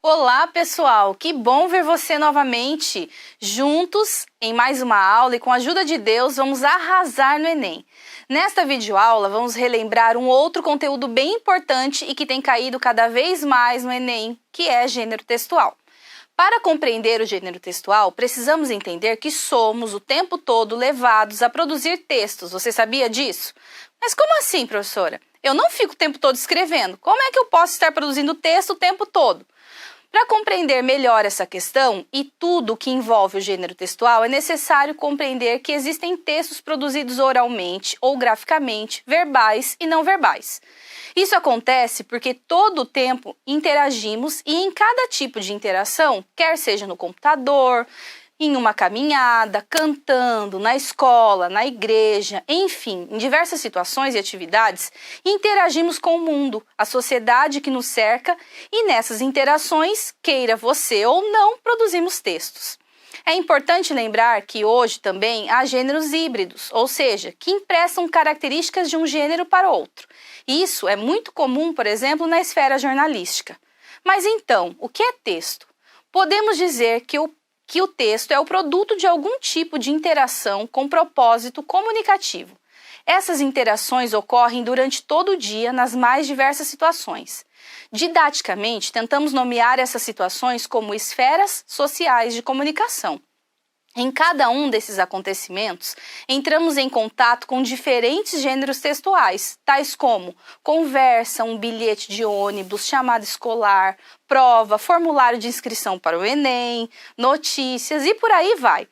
Olá, pessoal! Que bom ver você novamente. Juntos, em mais uma aula e com a ajuda de Deus, vamos arrasar no Enem. Nesta videoaula, vamos relembrar um outro conteúdo bem importante e que tem caído cada vez mais no Enem, que é gênero textual. Para compreender o gênero textual, precisamos entender que somos o tempo todo levados a produzir textos. Você sabia disso? Mas como assim, professora? Eu não fico o tempo todo escrevendo. Como é que eu posso estar produzindo texto o tempo todo? Para compreender melhor essa questão e tudo o que envolve o gênero textual, é necessário compreender que existem textos produzidos oralmente ou graficamente, verbais e não verbais. Isso acontece porque todo o tempo interagimos e em cada tipo de interação, quer seja no computador, em uma caminhada, cantando, na escola, na igreja, enfim, em diversas situações e atividades, interagimos com o mundo, a sociedade que nos cerca e nessas interações, queira você ou não, produzimos textos. É importante lembrar que hoje também há gêneros híbridos, ou seja, que emprestam características de um gênero para outro. Isso é muito comum, por exemplo, na esfera jornalística. Mas então, o que é texto? Podemos dizer que o texto é o produto de algum tipo de interação com propósito comunicativo. Essas interações ocorrem durante todo o dia nas mais diversas situações. Didaticamente, tentamos nomear essas situações como esferas sociais de comunicação. Em cada um desses acontecimentos, entramos em contato com diferentes gêneros textuais, tais como conversa, um bilhete de ônibus, chamada escolar, prova, formulário de inscrição para o Enem, notícias e por aí vai.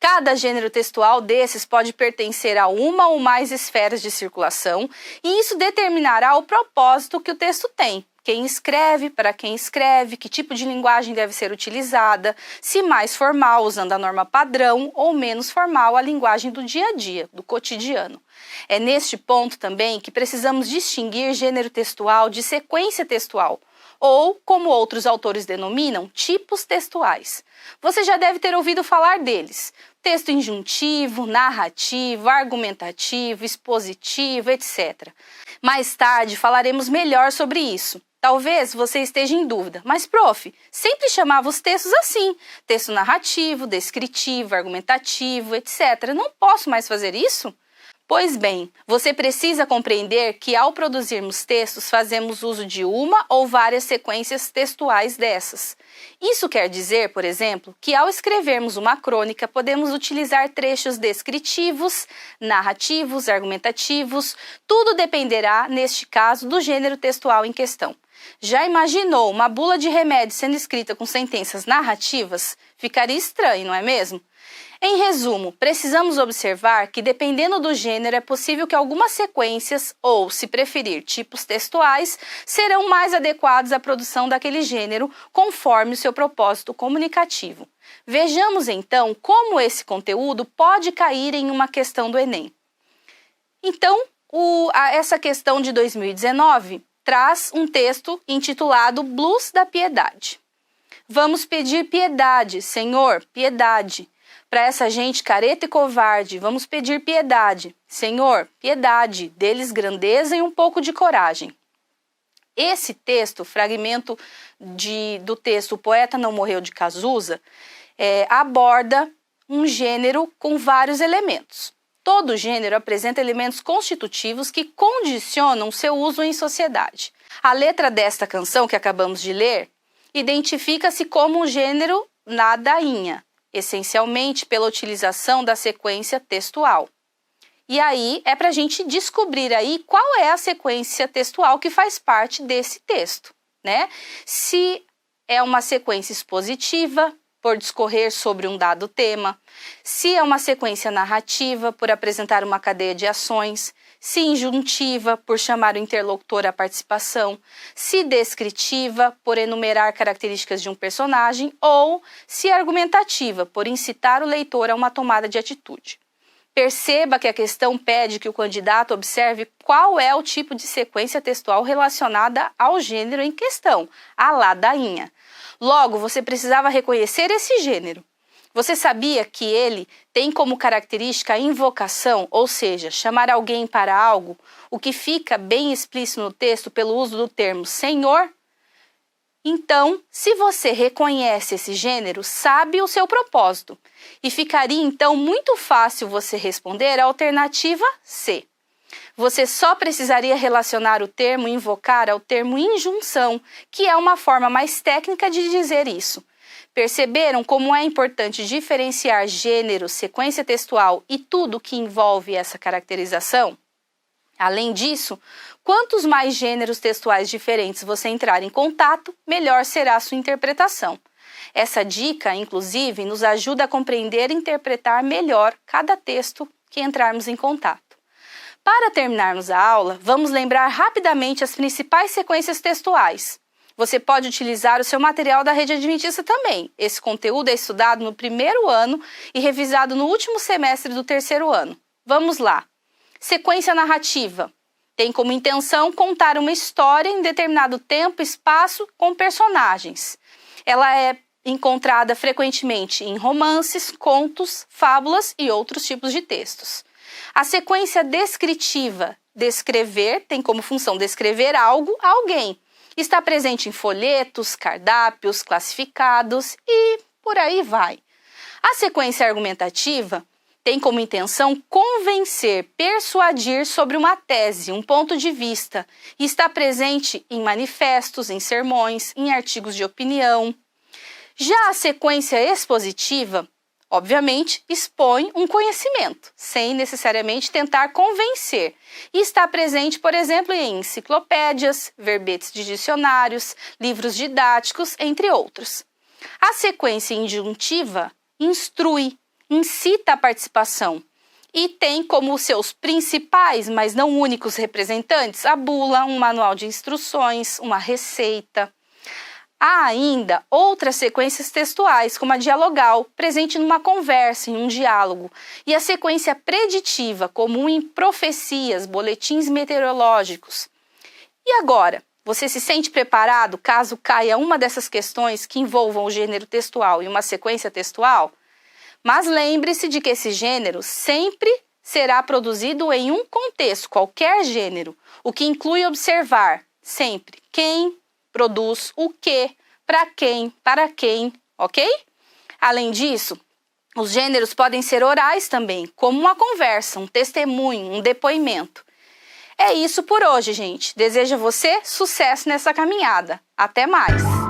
Cada gênero textual desses pode pertencer a uma ou mais esferas de circulação e isso determinará o propósito que o texto tem. Quem escreve, para quem escreve, que tipo de linguagem deve ser utilizada, se mais formal, usando a norma padrão, ou menos formal, a linguagem do dia a dia, do cotidiano. É neste ponto também que precisamos distinguir gênero textual de sequência textual, ou, como outros autores denominam, tipos textuais. Você já deve ter ouvido falar deles: texto injuntivo, narrativo, argumentativo, expositivo, etc. Mais tarde falaremos melhor sobre isso. Talvez você esteja em dúvida, mas prof, sempre chamava os textos assim, texto narrativo, descritivo, argumentativo, etc. Não posso mais fazer isso? Pois bem, você precisa compreender que ao produzirmos textos fazemos uso de uma ou várias sequências textuais dessas. Isso quer dizer, por exemplo, que ao escrevermos uma crônica podemos utilizar trechos descritivos, narrativos, argumentativos, tudo dependerá, neste caso, do gênero textual em questão. Já imaginou uma bula de remédio sendo escrita com sentenças narrativas? Ficaria estranho, não é mesmo? Em resumo, precisamos observar que, dependendo do gênero, é possível que algumas sequências, ou, se preferir, tipos textuais, serão mais adequados à produção daquele gênero, conforme o seu propósito comunicativo. Vejamos, então, como esse conteúdo pode cair em uma questão do Enem. Então, essa questão de 2019 traz um texto intitulado Blues da Piedade. Vamos pedir piedade, Senhor, piedade. Para essa gente careta e covarde, vamos pedir piedade. Senhor, piedade, deles grandeza e um pouco de coragem. Esse texto, fragmento do texto O Poeta Não Morreu de Cazuza, aborda um gênero com vários elementos. Todo gênero apresenta elementos constitutivos que condicionam seu uso em sociedade. A letra desta canção que acabamos de ler identifica-se como um gênero ladainha, essencialmente pela utilização da sequência textual. E aí é para a gente descobrir aí qual é a sequência textual que faz parte desse texto, né? Se é uma sequência expositiva, por discorrer sobre um dado tema, se é uma sequência narrativa, por apresentar uma cadeia de ações, se injuntiva, por chamar o interlocutor à participação, se descritiva, por enumerar características de um personagem, ou se argumentativa, por incitar o leitor a uma tomada de atitude. Perceba que a questão pede que o candidato observe qual é o tipo de sequência textual relacionada ao gênero em questão, a ladainha. Logo, você precisava reconhecer esse gênero. Você sabia que ele tem como característica a invocação, ou seja, chamar alguém para algo, o que fica bem explícito no texto pelo uso do termo Senhor? Então, se você reconhece esse gênero, sabe o seu propósito. E ficaria então muito fácil você responder a alternativa C. Você só precisaria relacionar o termo invocar ao termo injunção, que é uma forma mais técnica de dizer isso. Perceberam como é importante diferenciar gênero, sequência textual e tudo que envolve essa caracterização? Além disso, quantos mais gêneros textuais diferentes você entrar em contato, melhor será a sua interpretação. Essa dica, inclusive, nos ajuda a compreender e interpretar melhor cada texto que entrarmos em contato. Para terminarmos a aula, vamos lembrar rapidamente as principais sequências textuais. Você pode utilizar o seu material da Rede Adventista também. Esse conteúdo é estudado no primeiro ano e revisado no último semestre do terceiro ano. Vamos lá! Sequência narrativa. Tem como intenção contar uma história em determinado tempo e espaço com personagens. Ela é encontrada frequentemente em romances, contos, fábulas e outros tipos de textos. A sequência descritiva. Descrever tem como função descrever algo a alguém. Está presente em folhetos, cardápios, classificados e por aí vai. A sequência argumentativa tem como intenção convencer, persuadir sobre uma tese, um ponto de vista, e está presente em manifestos, em sermões, em artigos de opinião. Já a sequência expositiva, obviamente, expõe um conhecimento, sem necessariamente tentar convencer, e está presente, por exemplo, em enciclopédias, verbetes de dicionários, livros didáticos, entre outros. A sequência injuntiva instrui, incita a participação e tem como seus principais, mas não únicos representantes, a bula, um manual de instruções, uma receita. Há ainda outras sequências textuais, como a dialogal, presente numa conversa, em um diálogo, e a sequência preditiva, comum em profecias, boletins meteorológicos. E agora, você se sente preparado caso caia uma dessas questões que envolvam o gênero textual e uma sequência textual? Mas lembre-se de que esse gênero sempre será produzido em um contexto, qualquer gênero, o que inclui observar sempre quem produz o que, para quem, ok? Além disso, os gêneros podem ser orais também, como uma conversa, um testemunho, um depoimento. É isso por hoje, gente. Desejo a você sucesso nessa caminhada. Até mais!